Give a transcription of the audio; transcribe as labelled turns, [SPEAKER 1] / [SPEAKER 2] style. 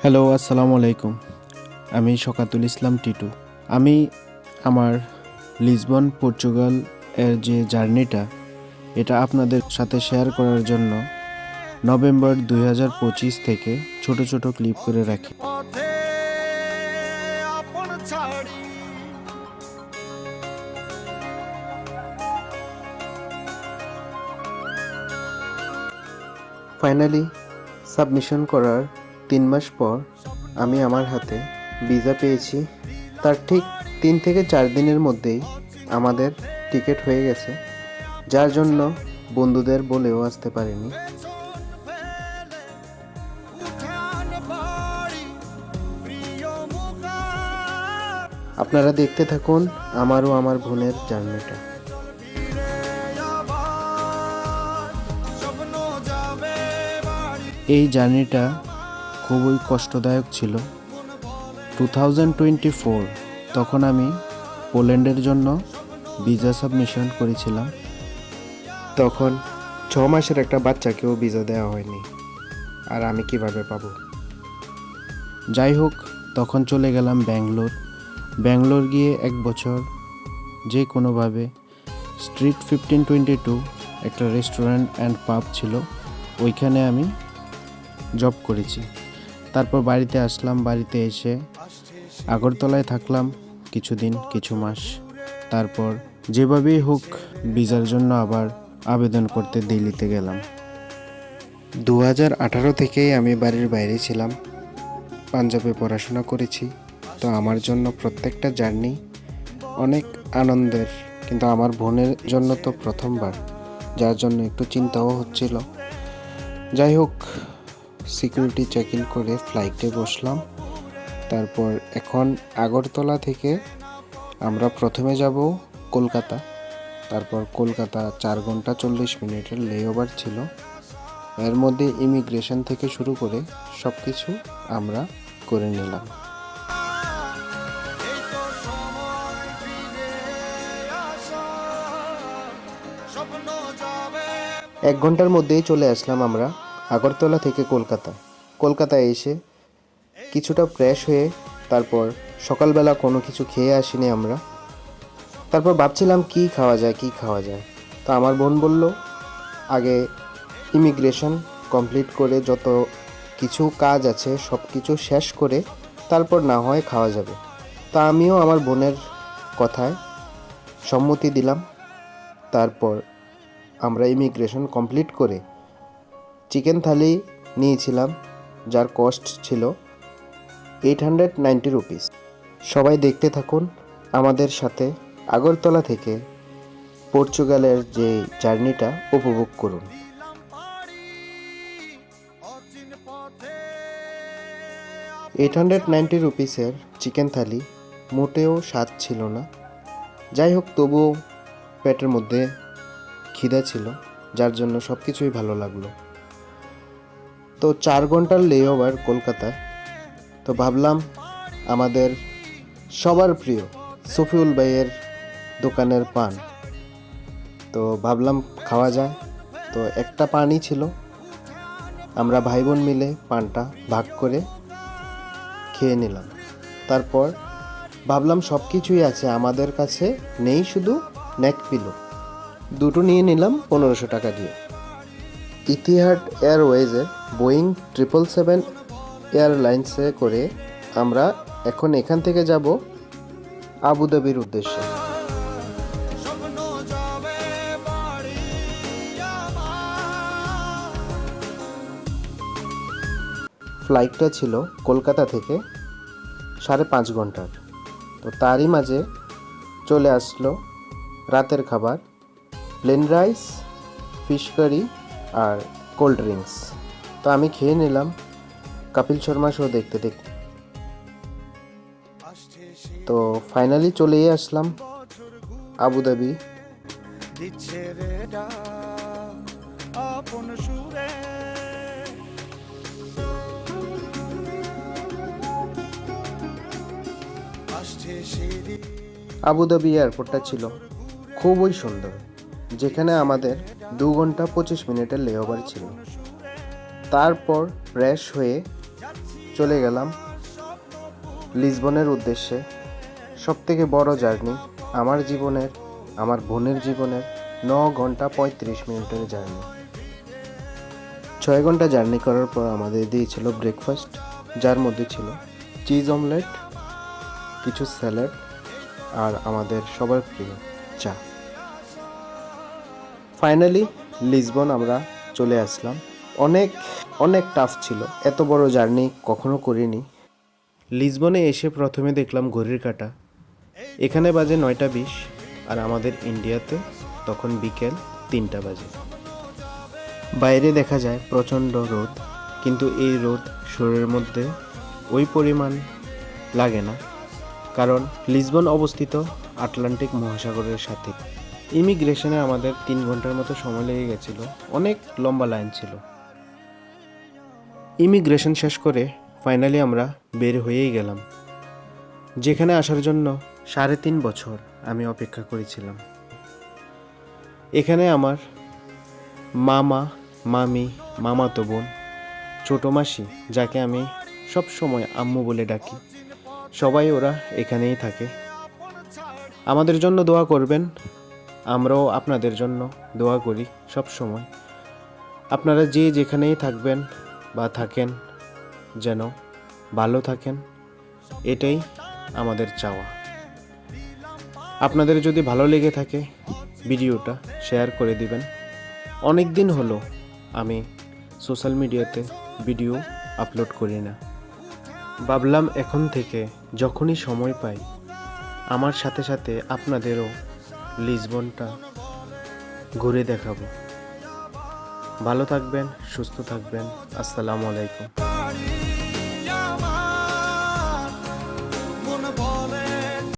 [SPEAKER 1] Hello, আসসালামু আলাইকুম। আমি শকাতুল ইসলাম টিটু। আমি আমার লিসবন পর্তুগাল এর যে জার্নিটা এটা আপনাদের সাথে শেয়ার করার জন্য নভেম্বর 2025 থেকে ছোট ছোট ক্লিপ করে রাখি। ফাইনালি সাবমিশন করার 3 মাস পর আমি আমার হাতে ভিসা পেয়েছি। তার ঠিক 3 থেকে 4 দিনের মধ্যেই আমাদের টিকিট হয়ে গেছে, যার জন্য বন্ধুদের বলেও আসতে পারিনি। আপনারা দেখতে থাকুন আমার ও আমার বোনের জার্নিটা। এই জার্নিটা খুবই কষ্টদায়ক ছিল। 2024 তখন আমি পোল্যান্ডের জন্য ভিসা সাবমিশন করেছিলাম। তখন 6 মাসের একটা বাচ্চাকেও ভিসা দেওয়া হয়নি, আর আমি কিভাবে পাবো? যাই হোক, তখন চলে গেলাম ব্যাঙ্গালোর গিয়ে 1 বছর যে কোনোভাবে স্ট্রিট 1522 একটা রেস্টুরেন্ট অ্যান্ড পাব ছিল, ওইখানে আমি জব করেছি। তারপর বাড়িতে আসলাম। বাড়িতে এসে আগরতলায় থাকলাম কিছু মাস। তারপর যেভাবেই হোক ভিসার জন্য আবার আবেদন করতে দিল্লিতে গেলাম। 2018 থেকেই আমি বাড়ির বাইরে ছিলাম, পাঞ্জাবে পড়াশোনা করেছি। তো আমার জন্য প্রত্যেকটা জার্নি অনেক আনন্দের, কিন্তু আমার বোনের জন্য তো প্রথমবার, যার জন্য একটু চিন্তাও হচ্ছিল। যাই হোক, সিকিউরিটি চেক ইন করে ফ্লাইটে বসলাম। তারপর এখন আগরতলা থেকে আমরা প্রথমে যাব কলকাতা। তারপর কলকাতা 4 ঘন্টা 40 মিনিটের লেওভার ছিল। এর মধ্যে ইমিগ্রেশন থেকে শুরু করে সব কিছু আমরা করে নিলাম। এক ঘন্টার মধ্যেই চলে আসলাম আমরা আগরতলা থেকে কলকাতায় এসে কিছুটা ফ্রেশ হয়ে তারপর সকালবেলা কোনো কিছু খেয়ে আসিনি আমরা। তারপর ভাবছিলাম কি খাওয়া যায়। তো আমার বোন বলল আগে ইমিগ্রেশন কমপ্লিট করে যত কিছু কাজ আছে সব কিছু শেষ করে তারপর না হয় খাওয়া যাবে। তা আমিও আমার বোনের কথায় সম্মতি দিলাম। তারপর আমরা ইমিগ্রেশন কমপ্লিট করে চিকেন থালি নিয়েছিলাম, যার কস্ট ছিল 890 রুপিস। সবাই দেখতে থাকুন আমাদের সাথে, আগরতলা থেকে পর্তুগালের যে জার্নিটা উপভোগ করুন। 890 রুপিসের চিকেন থালি মোটেও স্বাদ ছিল না। যাই হোক, তবুও পেটের মধ্যে খিদা ছিল, যার জন্য সব কিছুই ভালো লাগলো। তো 4 ঘন্টার লেওভার কলকাতায়। তো ভাবলাম আমাদের সবার প্রিয় সফিউল ভাইয়ের দোকানের পান, তো ভাবলাম খাওয়া যায়। তো একটা পানই ছিল, আমরা ভাই বোন মিলে পানটা ভাগ করে খেয়ে নিলাম। তারপর ভাবলাম সব কিছুই আছে আমাদের কাছে, নেই শুধু নেক পিলো। দুটো নিয়ে নিলাম 1500 টাকা দিয়ে। ইতিহাদ এয়ারওয়েজের বোয়িং 777 এয়ারলাইন্সে করে আমরা এখন এখান থেকে যাব আবুধাবির উদ্দেশ্যে। ফ্লাইটটা ছিল কলকাতা থেকে 5.5 ঘন্টার। তো তারই মাঝে চলে আসলো রাতের খাবার, প্লেন রাইস, ফিশ কারি আর কোল্ড ড্রিঙ্কস। তো আমি খেয়ে নিলাম কপিল শর্মা শো দেখতে। তো ফাইনালি চলেই আসলাম আবুধাবি। আবুধাবি এয়ারপোর্টটা ছিল খুবই সুন্দর, যেখানে আমাদের 2 ঘন্টা 25 মিনিটের লেওভার ছিল। তারপর ফ্রেশ হয়ে চলে গেলাম লিসবনের উদ্দেশ্যে। সবথেকে বড় জার্নি আমার জীবনের, আমার বোনের জীবনের 9 ঘন্টা 35 মিনিটের জার্নি। 6 ঘন্টা জার্নি করার পর আমাদের দিয়েছিল ব্রেকফাস্ট, যার মধ্যে ছিল চিজ অমলেট, কিছু স্যালাড আর আমাদের সবার প্রিয় চা। ফাইনালি লিসবন আমরা চলে আসলাম। অনেক অনেক টাফ ছিল, এত বড় জার্নি কখনো করিনি। লিসবনে এসে প্রথমে দেখলাম ঘড়ির কাঁটা, এখানে বাজে 9টা 20 আর আমাদের ইন্ডিয়াতে তখন বিকেল 3টা বাজে। বাইরে দেখা যায় প্রচণ্ড রোদ, কিন্তু এই রোদ শরীরের মধ্যে ওই পরিমাণ লাগে না, কারণ লিসবন অবস্থিত আটলান্টিক মহাসাগরের সাথে। ইমিগ্রেশনে আমাদের 3 ঘন্টার মতো সময় লেগে গেছিল, অনেক লম্বা লাইন ছিল। ইমিগ্রেশন শেষ করে ফাইনালি আমরা বের হয়েই গেলাম, যেখানে আসার জন্য 3.5 বছর আমি অপেক্ষা করেছিলাম। এখানে আমার মামা, মামি, মামাতো বোন, ছোটো মাসি, যাকে আমি সব সময় আম্মু বলে ডাকি, সবাই ওরা এখানেই থাকে। আমাদের জন্য দোয়া করবেন, আমরাও আপনাদের জন্য দোয়া করি সব সময়। আপনারা যে যেখানেই থাকবেন বা থাকেন, যেন ভালো থাকেন, এটাই আমাদের চাওয়া। আপনাদের যদি ভালো লেগে থাকে ভিডিওটা শেয়ার করে দিবেন। অনেক দিন হলো আমি সোশ্যাল মিডিয়াতে ভিডিও আপলোড করি না, ভাবলাম এখন থেকে যখনই সময় পাই আমার সাথে সাথে আপনাদেরও লিসবনটা ঘুরে দেখাবো। ভালো থাকবেন, সুস্থ থাকবেন। আসসালামু আলাইকুম।